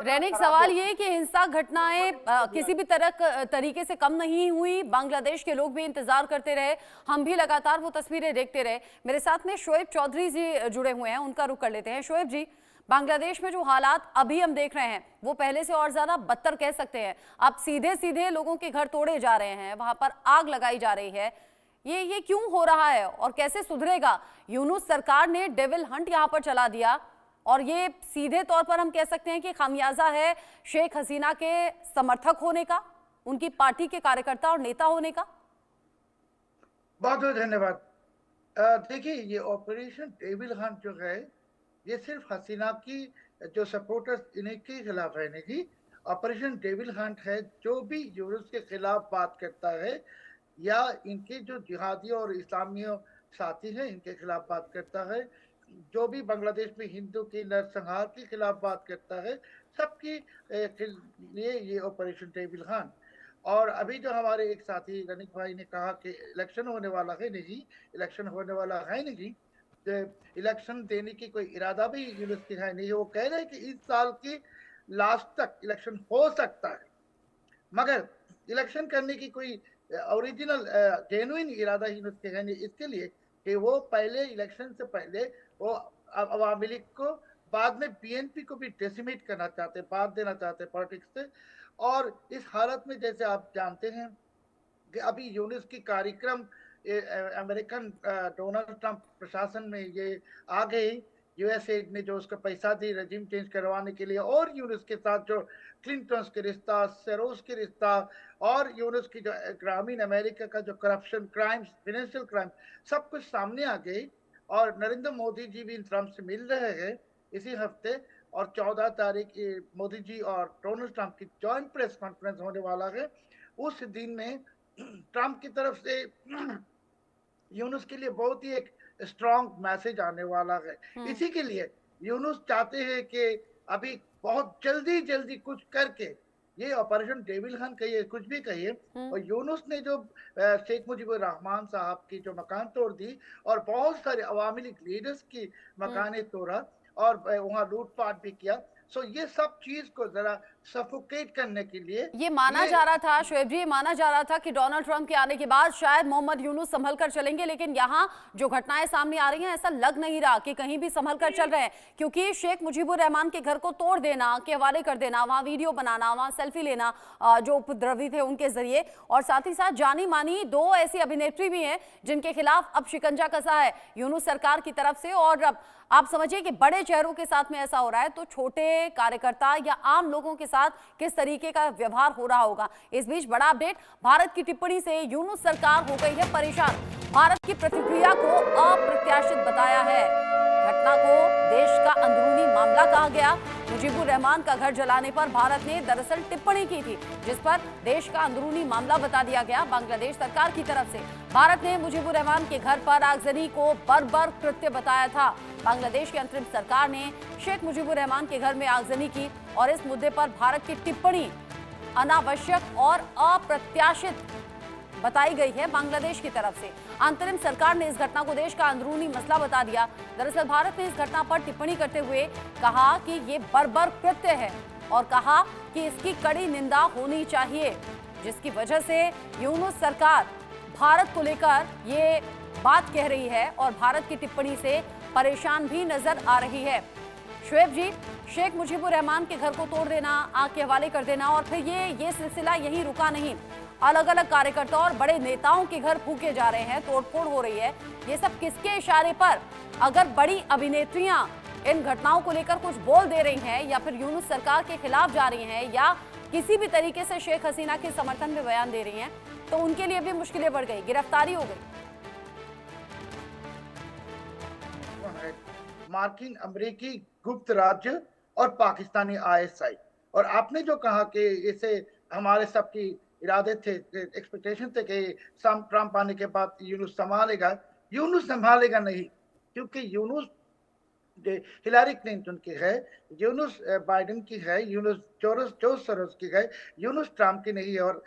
रैनिक सवाल ये कि हिंसक घटनाएं किसी भी तरीके से कम नहीं हुई। बांग्लादेश के लोग भी इंतजार करते रहे, हम भी लगातार वो तस्वीरें देखते रहे। मेरे साथ में शोएब चौधरी जी जुड़े हुए हैं, उनका रुख कर लेते हैं। शोएब जी, बांग्लादेश में जो हालात अभी हम देख रहे हैं वो पहले से और ज्यादा बदतर कह सकते हैं। अब सीधे सीधे लोगों के घर तोड़े जा रहे हैं, वहां पर आग लगाई जा रही है। ये क्यों हो रहा है और कैसे सुधरेगा? यूनुस सरकार ने डेविल हंट यहाँ पर चला दिया और ये सीधे तौर पर हम कह सकते हैं कि खामियाजा है शेख हसीना के समर्थक होने का, उनकी पार्टी के कार्यकर्ता और नेता होने का। बहुत बहुत धन्यवाद। देखिए, ये ऑपरेशन डेविल हंट जो है, ये सिर्फ हसीना की जो सपोर्टर्स इन्हीं के खिलाफ है नहीं। ऑपरेशन डेविल हंट है जो भी यूनुस के खिलाफ बात करता है या इनके जो जिहादी और इस्लामी साथी हैं इनके खिलाफ बात करता है, जो भी बांग्लादेश में हिंदू की नरसंहार के खिलाफ बात करता है, सबकी लिए ये ऑपरेशन डेविल हंट। और अभी जो हमारे एक साथी रनिक भाई ने कहा कि इलेक्शन होने वाला है, नहीं, इलेक्शन होने वाला है नहीं। इलेक्शन देने की कोई इरादा भी यूनुस की है नहीं। वो कह रहे हैं कि इस साल की लास्ट तक इलेक्शन हो सकता है, मगर इलेक्शन करने की कोई ओरिजिनल जेन्युइन इरादा यूनुस के है नहीं। इसके लिए कि वो पहले इलेक्शन से पहले वो अवामी लीग को, बाद में बीएनपी को भी डेसिमेट करना चाहते, बात देना चाहते पॉलिटिक्स से। और इस हालत में जैसे आप जानते हैं कि अभी यूनुस की कार्यक्रम अमेरिकन डोनाल्ड ट्रंप प्रशासन में ये आ गई। यूएसए ने जो उसका पैसा दी रजीम चेंज करवाने के लिए, और यूनुस के साथ जो क्लिंटन के रिश्ता, सरोज के रिश्ता, और यूनुस की जो ग्रामीण अमेरिका का जो करप्शन क्राइम्स, फाइनेंशियल क्राइम, सब कुछ सामने आ गई। और नरेंद्र मोदी जी भी ट्रंप से मिल रहे हैं इसी हफ्ते, और 14 तारीख मोदी जी और डोनाल्ड ट्रंप की जॉइंट प्रेस कॉन्फ्रेंस होने वाला है। उस दिन में ट्रंप की तरफ से यूनुस के लिए बहुत ही एक स्ट्रॉन्ग मैसेज आने वाला है। इसी के लिए यूनुस चाहते हैं कि अभी बहुत जल्दी जल्दी कुछ करके, ये ऑपरेशन डेविल हंट कहिए, कुछ भी कहिए, और यूनुस ने जो शेख मुजीबुर रहमान साहब की जो मकान तोड़ दी और बहुत सारे अवामी लीग लीडर्स की मकाने तोड़ा और वहां लूटपाट भी किया, सो ये सब चीज को जरा सफोकेट करने के लिए ये माना जा रहा था शोएब जी, ये माना जा रहा था कि डोनाल्ड ट्रंप के आने के बाद शायद मोहम्मद यूनुस संभल कर चलेंगे, लेकिन यहाँ जो घटनाएं सामने आ रही हैं ऐसा लग नहीं रहा कि कहीं भी संभल कर चल रहे हैं। क्योंकि शेख मुजीबुर रहमान के घर को तोड़ देना, के हवाले कर देना, वहां वीडियो बनाना, वहां सेल्फी लेना जो उपद्रवी थे उनके जरिए, और साथ ही साथ जानी मानी 2 ऐसी अभिनेत्री भी हैं जिनके खिलाफ अब शिकंजा कसा है यूनुस सरकार की तरफ से। और अब आप समझिए कि बड़े चेहरों के साथ में ऐसा हो रहा है तो छोटे कार्यकर्ता या आम लोगों के साथ किस तरीके का व्यवहार हो रहा होगा। इस बीच बड़ा अपडेट, भारत की टिप्पणी से यूनुस सरकार हो गई है परेशान। भारत की प्रतिक्रिया को अप्रत्याशित बताया है। घटना को देश का अंदरूनी मामला कहा गया। मुजीबुर रहमान का घर जलाने पर भारत ने दरअसल टिप्पणी की थी, जिस पर देश का अंदरूनी मामला बता दिया गया बांग्लादेश सरकार की तरफ से। भारत ने मुजीबुर रहमान के घर पर आगजनी को बर्बर कृत्य बताया था। बांग्लादेश की अंतरिम सरकार ने शेख मुजीबुर रहमान के घर में आगजनी की और इस मुद्दे पर भारत की टिप्पणी अनावश्यक और अप्रत्याशित बताई गई है बांग्लादेश की तरफ से। अंतरिम सरकार ने इस घटना को देश का अंदरूनी मसला बता दिया। दरअसल भारत ने इस घटना पर टिप्पणी करते हुए कहा कि ये बर्बर कृत्य है और कहा कि इसकी कड़ी निंदा होनी चाहिए, जिसकी वजह से यूनुस सरकार भारत को लेकर ये बात कह रही है और भारत की टिप्पणी से परेशान भी नजर आ रही है। शोएब जी, शेख मुजीबुर रहमान के घर को तोड़ देना, आग के हवाले कर देना और फिर ये सिलसिला यहीं रुका नहीं, अलग अलग कार्यकर्ता और बड़े नेताओं के घर फूके जा रहे हैं, तोड़फोड़ हो रही है। ये सब किसके इशारे पर? अगर बड़ी अभिनेत्रियां इन घटनाओं को लेकर कुछ बोल दे रही हैं या फिर यूनुस सरकार के खिलाफ जा रही हैं या किसी भी तरीके से शेख हसीना के समर्थन में बयान दे रही हैं, तो उनके लिए भी मुश्किलें बढ़ गई, गिरफ्तारी हो गई। मार्किन अमेरिकी गुप्त राज्य और पाकिस्तानी आईएसआई, और आपने जो कहा कि इसे हमारे सबकी इरादे थे, एक्सपेक्टेशन थे कि ट्रंप आने के बाद यूनुस संभालेगा। यूनुस संभालेगा नहीं, क्योंकि यूनुस हिलारी क्लिंटन की है, यूनुस बाइडेन की है, यूनुस जॉर्ज सोरोस की है, यूनुस ट्रंप की नहीं है। और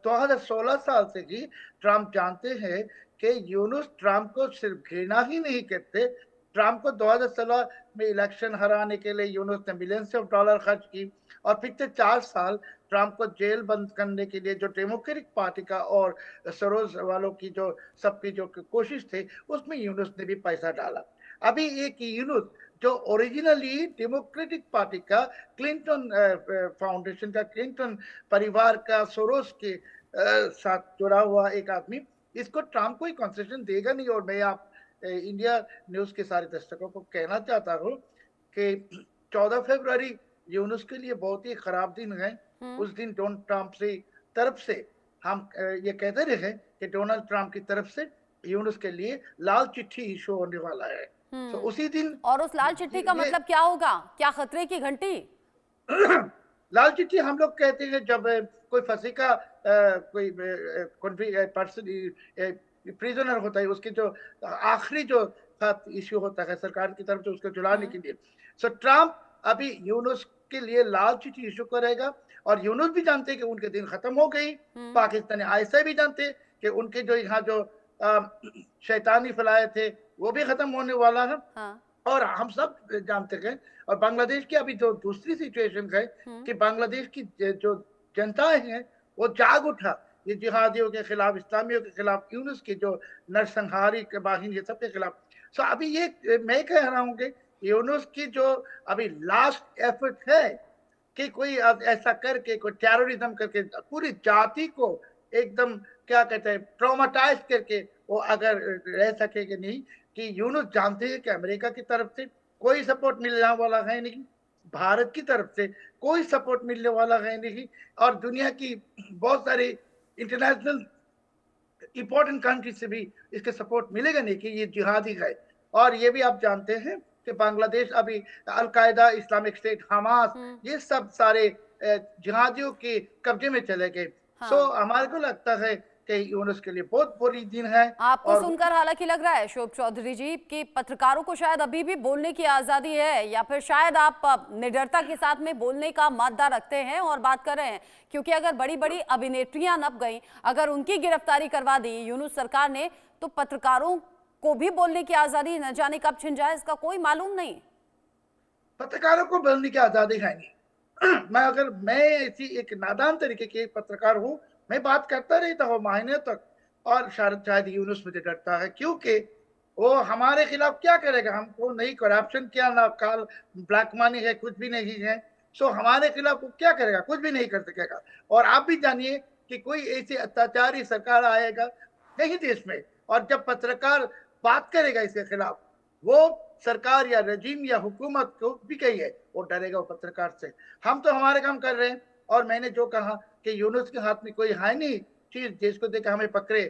2016 साल से ही ट्रंप जानते हैं कि यूनुस ट्रंप को सिर्फ घृणा ही नहीं करते, ट्रंप को 2016 में इलेक्शन हराने के लिए यूनुस ने मिलियंस ऑफ डॉलर खर्च की और पिछले 4 साल ट्रंप को जेल बंद करने के लिए जो डेमोक्रेटिक पार्टी का और सरोज वालों की जो सबकी जो कोशिश थी उसमें यूनुस ने भी पैसा डाला। अभी एक यूनुस जो ओरिजिनली डेमोक्रेटिक पार्टी का क्लिंटन फाउंडेशन का क्लिंटन परिवार का सोरोस के साथ जुड़ा हुआ एक आदमी, इसको ट्रंप कोई कंसेशन देगा नहीं। और मैं आप इंडिया न्यूज के सारे दर्शकों को कहना चाहता हूँ कि 14 फरवरी यूनुस के लिए बहुत ही खराब दिन है। उस दिन डोनाल्ड ट्रंप से तरफ से हम ये कहते रहे कि डोनाल्ड ट्रंप की तरफ से यूनुस के लिए लाल चिट्ठी इशू होने वाला है। तो उसी दिन, और उस लाल चिट्ठी का मतलब क्या होगा? क्या खतरे की घंटी? लाल चिट्ठी हम लोग कहते हैं जब कोई फंसी का कोई पर्सन प्रिजनर होता है, उसके जो आखिरी जो इश्यू होता है सरकार की तरफ से उसको जुलाने के लिए। सो ट्रंप अभी यूनुस के लिए लाल चिट्ठी इशू करेगा और यूनुस भी जानते हैं कि उनके दिन खत्म हो गई। पाकिस्तानी आईएसआई भी जानते कि उनके जो यहाँ जो शैतानी फैलाए थे वो भी खत्म होने वाला है। हाँ। और हम सब जानते हैं। और बांग्लादेश की अभी जो दूसरी सिचुएशन है कि बांग्लादेश की जो जनता है वो जाग उठा ये जिहादियों के खिलाफ, इस्लामियों के खिलाफ, यूनुस की जो नरसंहारी के बाहिन ये सब के खिलाफ। सो अभी ये मैं कह रहा हूँ कि यूनुस की जो अभी लास्ट एफर्ट है कि कोई ऐसा करके कोई टेररिज्म करके पूरी जाति को एकदम क्या कहते हैं ट्रॉमाटाइज करके वो अगर रह सकेगा नहीं, कि यूनुस जानते हैं कि अमेरिका की तरफ से कोई सपोर्ट मिलने वाला है नहीं, भारत की तरफ से कोई सपोर्ट मिलने वाला है नहीं, और दुनिया की बहुत सारी इंटरनेशनल इंपॉर्टेंट कंट्री से भी इसके सपोर्ट मिलेगा नहीं कि ये जिहादी है। और ये भी आप जानते हैं कि बांग्लादेश अभी अल-कायदा, इस्लामिक स्टेट, हमास ये सब सारे जिहादियों के कब्जे में चले गए। सो हमारे को लगता है कि यूनुस के लिए बहुत बुरी दिन है। आपको सुनकर हालांकि लग रहा है शोभ चौधरी जी कि पत्रकारों को शायद अभी भी बोलने की आजादी है, या फिर शायद आप निडरता के साथ में बोलने का मादा रखते हैं और बात कर रहे हैं, क्योंकि अगर बड़ी बड़ी अभिनेत्रियां नप गई, अगर उनकी गिरफ्तारी करवा दी यूनुस सरकार ने, तो पत्रकारों को भी बोलने की आजादी न जाने कब छिन जाए इसका कोई मालूम नहीं। पत्रकारों को बोलने की आजादी है नहीं। मैं ऐसी एक नादान तरीके के पत्रकार हूँ, मैं बात करता रहता हूँ महीने तक, और शायद यूनुस मुझे डरता है क्योंकि वो हमारे खिलाफ क्या करेगा। हमको नहीं करप्शन किया, ना काल ब्लैक मनी है, कुछ भी नहीं है। सो हमारे खिलाफ वो क्या करेगा, कुछ भी नहीं कर सकेगा। और आप भी जानिए कि कोई ऐसी अत्याचारी सरकार आएगा नहीं देश में, और जब पत्रकार बात करेगा इसके खिलाफ, वो सरकार या रजीम या हुकूमत को भी कही है वो डरेगा वो पत्रकार से। हम तो हमारे काम कर रहे हैं। और मैंने जो कहा कि यूनुस के हाथ में कोई है नहीं चीज जिसको देख हमें पकड़े।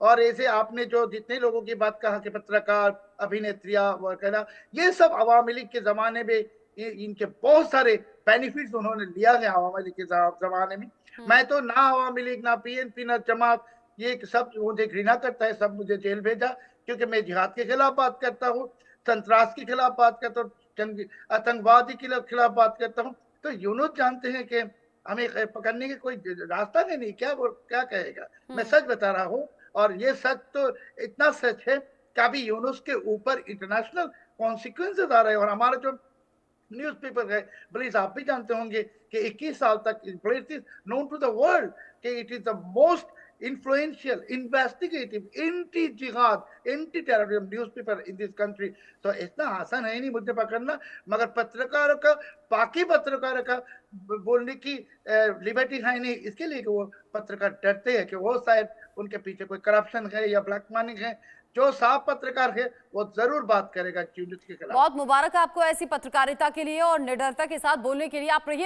और ऐसे आपने जो जितने लोगों की बात कहा कि पत्रकार, अभिनेत्रियां वगैरह, ये सब अवामी लीग के जमाने में इनके बहुत सारे बेनिफिट्स उन्होंने लिया है। अवामी लीग के जमाने में मैं तो ना अवामी लीग, ना पीएनपी, ना जमात, ये सब मुझे घृणा करता है, सब मुझे जेल भेजा क्योंकि मैं जिहाद के खिलाफ बात करता हूँ, संतरास के खिलाफ बात करता हूँ, आतंकवादी के खिलाफ बात करता हूँ। तो यूनुस जानते हैं कि हमें पकड़ने की कोई रास्ता नहीं, क्या वो क्या कहेगा। मैं सच बता रहा हूँ, और ये सच तो इतना सच है कि अभी यूनुस के ऊपर इंटरनेशनल कॉन्सिक्वेंसेस आ रहे हैं। और हमारा जो न्यूज़पेपर है, प्लीज आप भी जानते होंगे कि 21 साल तक it is known to the world कि it is the most influential, investigative, anti-jihad, anti-terrorism newspaper in this country। तो इतना आसान है नहीं मुझे पकड़ना, मगर पत्रकारों का, बाकी पत्रकारों का बोलने की लिबर्टी है नहीं, इसके लिए कि वो पत्रकार डरते हैं कि वो शायद उनके पीछे कोई करप्शन है या ब्लैक मनी है। जो साफ पत्रकार है वो जरूर बात करेगा यूनुस के खिलाफ। बहुत मुबारक आपको ऐसी पत्रकारिता के लिए और निडरता के साथ बोलने के लिए। आप रहिए